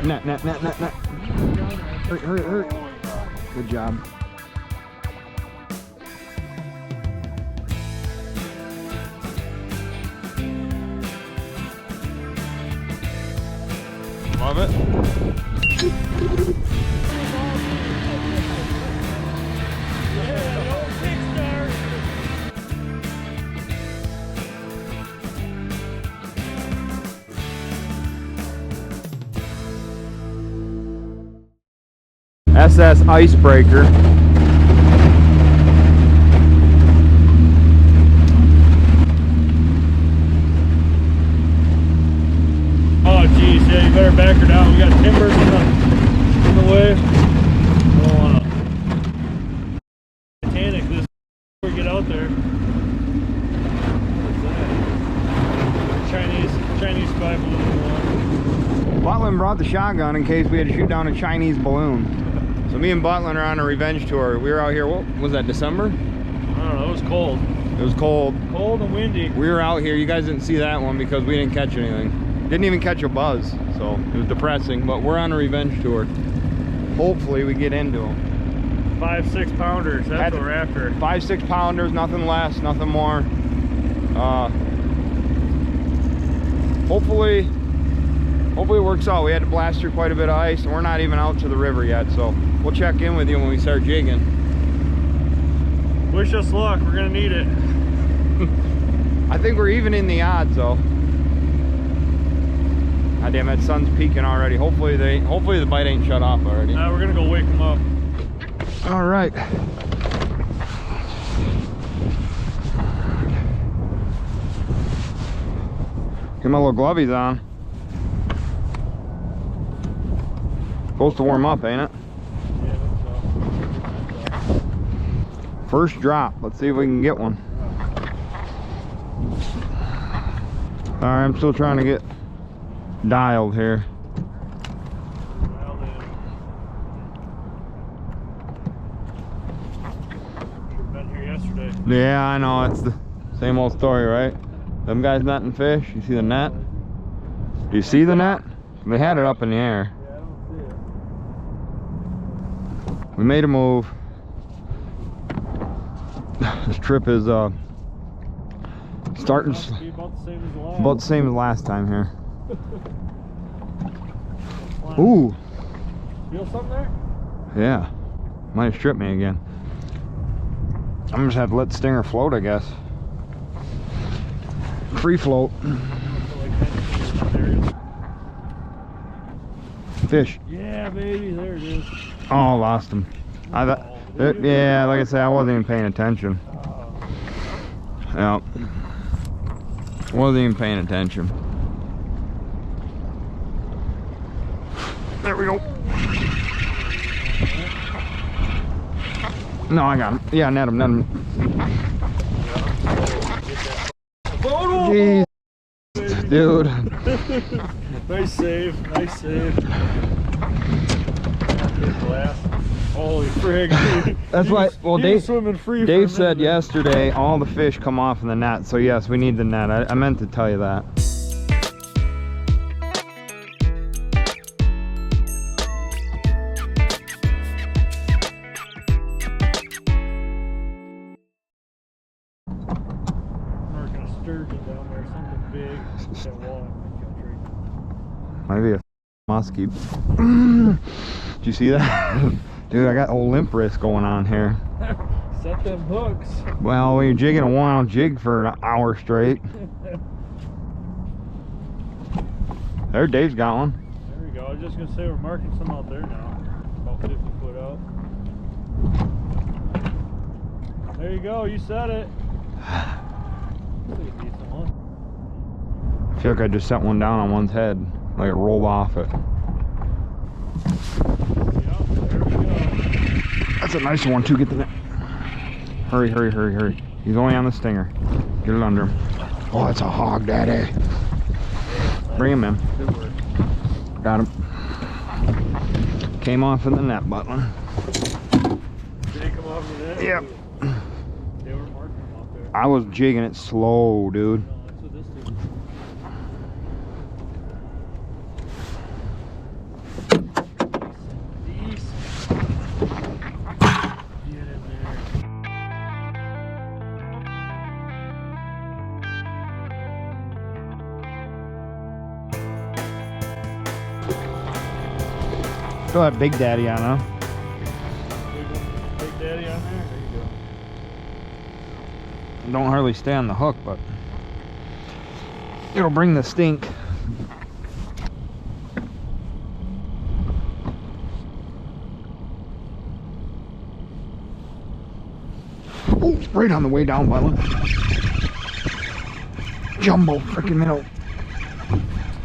Net. Hurry. Good job. Love it. SS Icebreaker. Oh geez, yeah, you better back her down. We got timbers in the way. I don't wanna Titanic this before we get out there. What's that? Chinese spy balloon. Butland brought the shotgun in case we had to shoot down a Chinese balloon. So me and Butland are on a revenge tour. We were out here, what was that, December? I don't know, it was cold. It was cold. Cold and windy. We were out here, you guys didn't see that one because we didn't catch anything. Didn't even catch a buzz, so it was depressing, but we're on a revenge tour. Hopefully we get into them. 5-6 pounders, that's what we're after. 5-6 pounders, nothing less, nothing more. Hopefully it works out. We had to blast through quite a bit of ice, and we're not even out to the river yet, so we'll check in with you when we start jigging. Wish us luck, we're gonna need it. I think we're even in the odds though. God damn, that sun's peaking already. Hopefully the bite ain't shut off already. We're gonna go wake them up. All right. Get my little glovies on. Supposed to warm up, ain't it? Yeah, that's so. First drop. Let's see if we can get one. All right, I'm still trying to get dialed here. Dialed in. Should've been here yesterday. Yeah, I know. It's the same old story, right? Them guys netting fish. You see the net? Do you see the net? They had it up in the air. Yeah, I don't see it. We made a move. This trip is starting Must be about the same as the last. about the same as last time here. Ooh, Feel something there? yeah. Might have stripped me again. I'm just have to let the stinger float, I guess. Free float. Fish. Yeah, baby, there it is. Oh, lost him. Yeah, like I said, I wasn't even paying attention. Yeah. Wasn't even paying attention. There we go. No, I got him. Yeah, net him. Jeez. Dude. Nice save. Glass. Holy frig. That's why, well, Dave swimming free. Dave said yesterday all the fish come off in the net, so yes, we need the net. I meant to tell you that. Marking a sturgeon down there, something big. That walleye country. Maybe a muskie. Did you see that? Dude, I got old limp wrist going on here. Set them hooks. Well, when you're jigging a 1 ounce jig for an hour straight. There, Dave's got one. There we go. I was just gonna say we're marking some out there now. About 50 foot out. There you go, you said it. That's a decent one. I feel like I just set one down on one's head. Like it rolled off it. Yep, there we go. That's a nice one too. Get the net. Hurry. He's only on the stinger. Get it under him. Oh, it's a hog, daddy. Bring him in. Good work. Got him. Came off in the net, Butland. Did he come off the net? Yep. They were marking him out there. I was jigging it slow, dude. No, that's what this dude. Still have Big Daddy on, huh? Big Daddy on there? There you go. Don't hardly stay on the hook, but it'll bring the stink. Oh, right on the way down, Butler. Jumbo freaking minnow.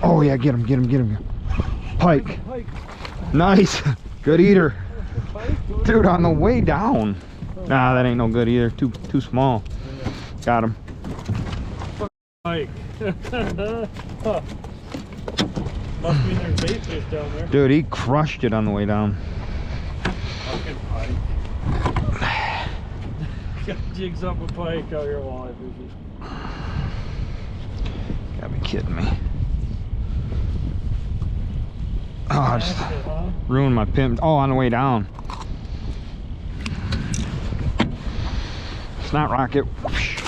Oh yeah, get him, get him, get him. Pike. Nice. Good eater. Dude, on the way down. Nah, that ain't no good either. Too small. Got him. Pike. Must mean there's bait fish down there. Dude, he crushed it on the way down. Fucking pike. Got jigs up with pike out here walleye fishing. Gotta be kidding me. Oh, I just ruined my pimp. Oh, on the way down. Snot rocket. Whoosh.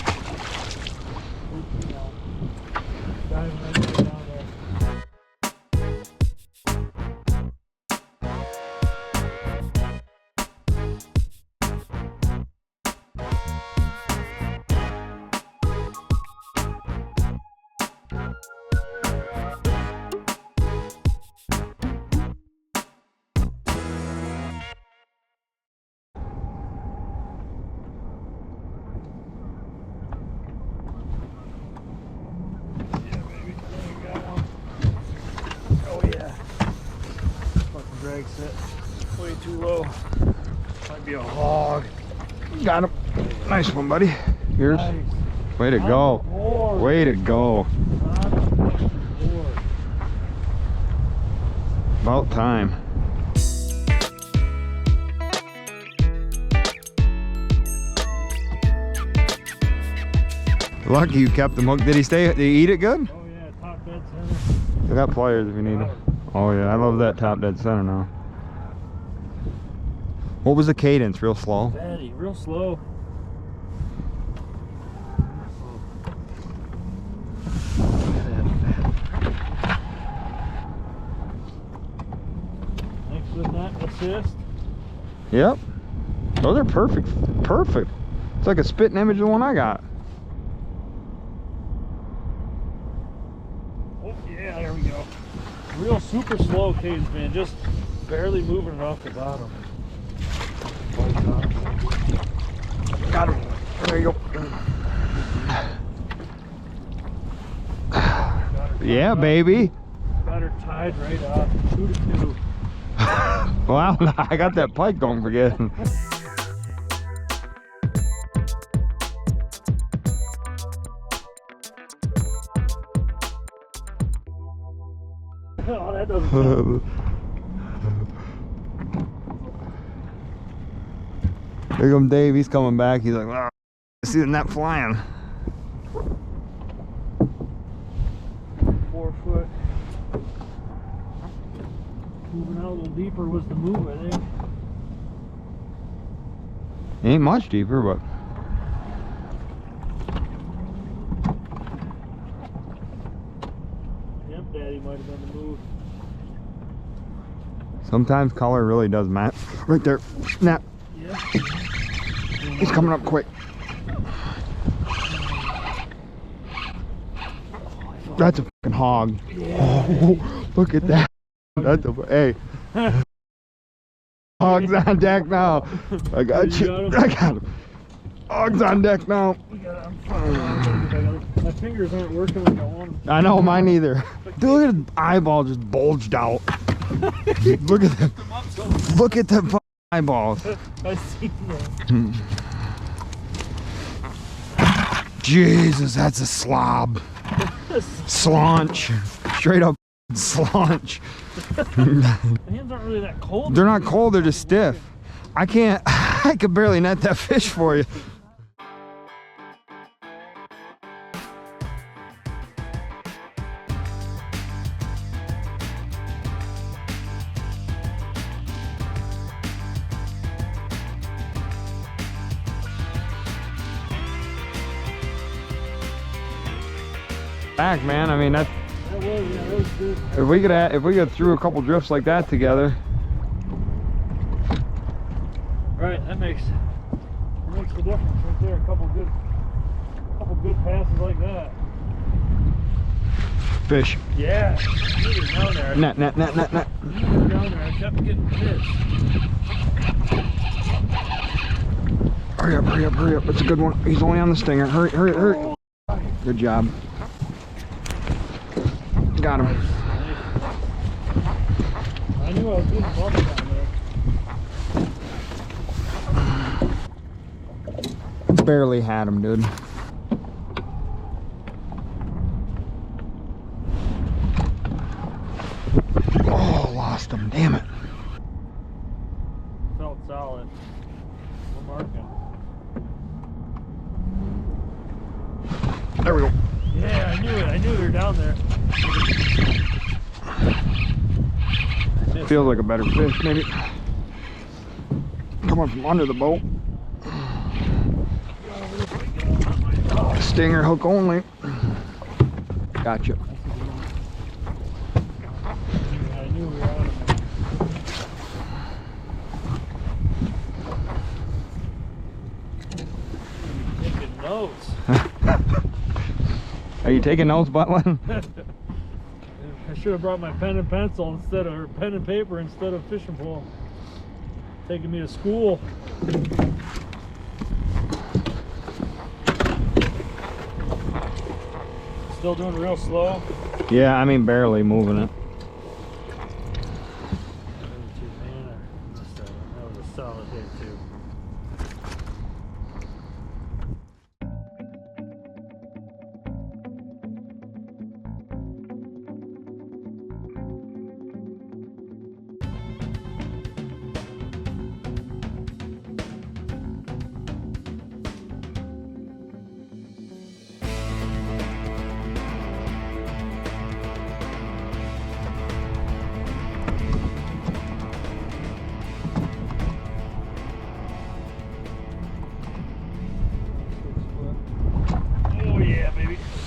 Drag set way too low. Might be a hog. Got him. Nice one, buddy. Here's. Nice. Way to go. Way to go. About time. Lucky you kept him hooked. Did he stay? Did he eat it good? Oh yeah, top dead center. I got pliers if you need them. Oh yeah, I love that top dead center now. What was the cadence? Real slow? Daddy, real slow. Thanks for that assist. Yep. Those are perfect. Perfect. It's like a spitting image of the one I got. Oh yeah, there we go. Real super slow cadence, man. Just barely moving it off the bottom. Got him. There you go. Yeah, baby. Got her tied right off. 2 to 2. Wow, I got that pike, don't forget. Oh, that doesn't count. Here comes Dave, he's coming back. He's like, oh, I see the net flying. 4 foot. Moving out a little deeper was the move, I think. Ain't much deeper, but Yep, Daddy might have been the move. sometimes color really does matter. Right there, snap. Yeah. He's coming up quick. That's a fucking hog. Yeah. Oh, look at that. That's a, hey. Hogs on deck now. I got you. I got him. Hogs on deck now. My fingers aren't working like I want. I know, mine either. Dude, look at his eyeball just bulged out. Look at them. Look at them eyeballs. I see that. Jesus, that's a slob. Slaunch. Straight up slaunch. My hands aren't really that cold. They're not cold, they're just stiff. I could barely net that fish for you. Back, man. I mean, that That was good. if we could throw a couple drifts like that together, Right, that makes the difference right there. A couple good passes like that. Fish. Yeah, you were down there. Net. You were down there. I kept getting fish. Hurry up. It's a good one. He's only on the stinger. Hurry. Good job. Got him. I knew I was getting bumped down there. Barely had him, dude. Oh, lost him. Damn it. Felt solid. We're marking. There we go. Yeah, I knew it. I knew we were down there. Feels like a better fish, maybe. Coming from under the boat. Stinger hook only. Gotcha. I knew we were out of it. Taking notes. Are you taking notes, Butland? I should have brought my pen and pencil instead of, or pen and paper instead of fishing pole. Taking me to school. Still doing real slow. Yeah, I mean barely moving it. That was a solid hit too.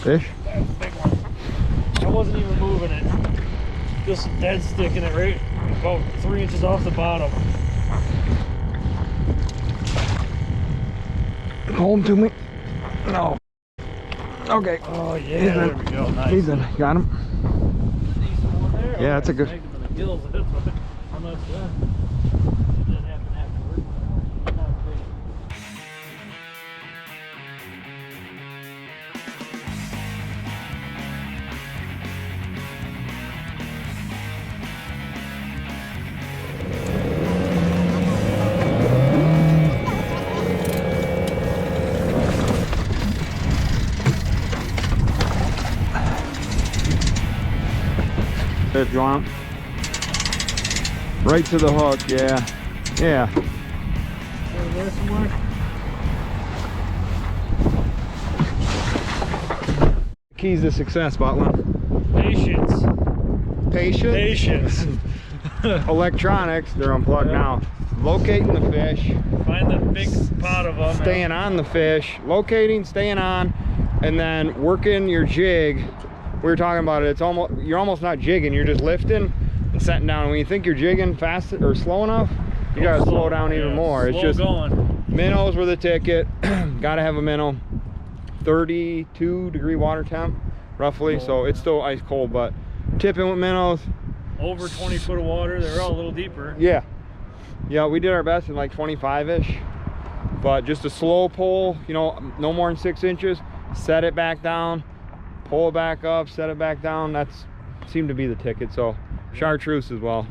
Fish? That's a big one. I wasn't even moving it. Just dead sticking it right about 3 inches off the bottom. Hold him to me. No. Okay. Oh yeah, there we go. Nice. He's in. Got him. Decent one there. Yeah, that's a good. Snagged him in the gills. That's what. How much that? It didn't happen afterward. Not big. Fish drunk. Right to the hook, yeah. Yeah. There somewhere. Keys to success, Butland. Patience. Patience. Electronics, they're unplugged now. Locating the fish. Find the big pot of them. Staying on the fish. Locating, staying on, and then working your jig. We were talking about it. It's almost, you're almost not jigging. You're just lifting and setting down. When you think you're jigging fast or slow enough, you gotta slow down even more. It's just going. minnows were the ticket. Gotta have a minnow. 32-degree water temp, roughly. So it's still ice cold, but tipping with minnows. Over 20 foot of water. They're all a little deeper. Yeah, we did our best in like 25-ish, but just a slow pull, you know, no more than 6 inches. Set it back down, pull it back up, set it back down. That's seemed to be the ticket. So chartreuse as well.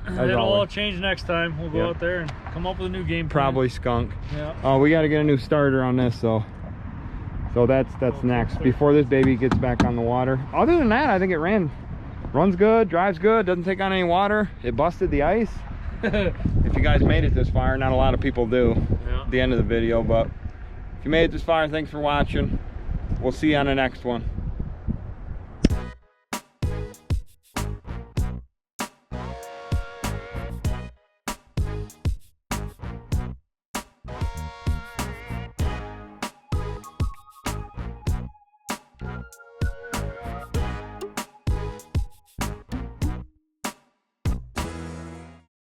It'll all change next time. We'll go out there and come up with a new game plan. Probably skunk. Yeah. Oh, we got to get a new starter on this, so that's next before this baby gets back on the water. Other than that, I think it runs good, drives good, doesn't take on any water. It busted the ice. If you guys made it this far, not a lot of people do at the end of the video, but if you made it this far, thanks for watching. We'll see you on the next one.